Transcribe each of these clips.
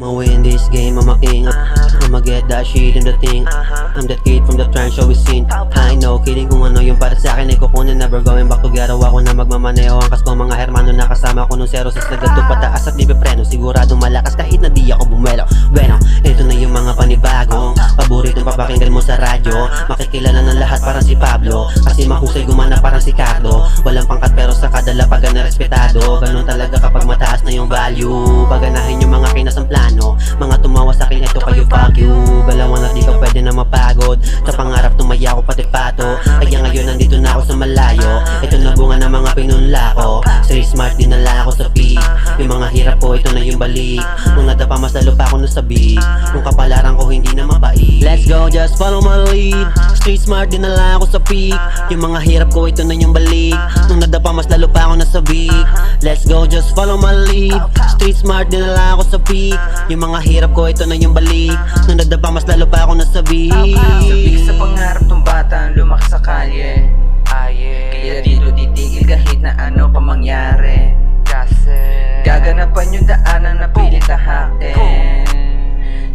I'ma win this game, I'm a king. I'ma get that shit in the thing. I'm that kid from the trend show we seen. I know, kidding kung ano yung para sa akin ay kukunin. Never going back to ghetto, ako na magmamaneho. Angkas ko mga hermano na kasama ko nung 06 nagdato pataas at libe preno. Siguradong malakas kahit na di ako bumelo. Bueno, ito na yung mga panibagong paboritong papakinggan mo sa radyo. Makikilala ng lahat parang si Pablo, kasi mahusay gumana parang si Cardo. Walang pangkat pero sa kadala pag na respetado. Ganon talaga kapag mataas na yung value. Paganahin yung mga kinasang plano, mga tumawa sa akin, ito kayo fuck you. Galawan na di ka pwede na mapagod. Sa pangarap tumaya ko pati pato. Kaya ngayon nandito na ako sa malayo. Ito na bunga ng mga pinunla ko. Street smart dinala ako sa peak. Yung mga hirap ko ito na yung balik. Nung nadapa mas lalo pa ako nasabi. Nung kapalaran ko hindi na mabait. Let's go, just follow my lead. Street smart dinala ako sa peak. Yung mga hirap ko ito na yung balik. Nung nadapa mas lalo pa ako nasabi. Let's go, just follow my lead. Street smart dinala ako sa peak. Yung mga hirap ko ito na yung balik. Nung nadapa mas lalo pa ako nasabi. Sabik sa pangarap tong batang lumaki sa kalye. Kaya dito titigil kahit na ano pa mangyari. Kasi gaganapan yung daanan na pilit tahakin.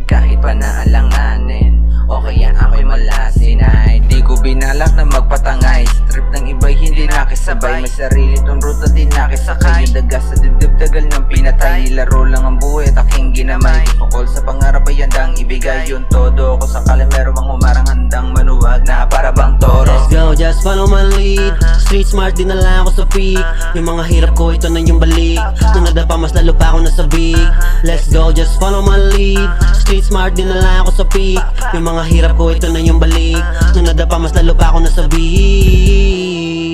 Kahit pa naalanganin o kaya ako'y malasin ay di ko binalak na magpatangay. Strip ng iba'y hindi nakisabay. May sarili tong ruta di nakisakay. Yung dagas sa dibdib tagal ng pinatay. Laro lang ang buhay at aking ginamay. Tukol sa pangarap ay handang ibigay yung todo ko. Sakali meron mang humarang handang manuwag na para bang toro. Let's go, just follow my lead. Street smart dinala ako sa peak. Yung mga hirap ko ito na yung balik. Nung nadapa mas lalo pa ako nasabik. Let's go, just follow my lead. Street smart dinala ako sa peak. Yung mga hirap ko ito na yung balik. Nung nadapa mas lalo pa ako nasabik.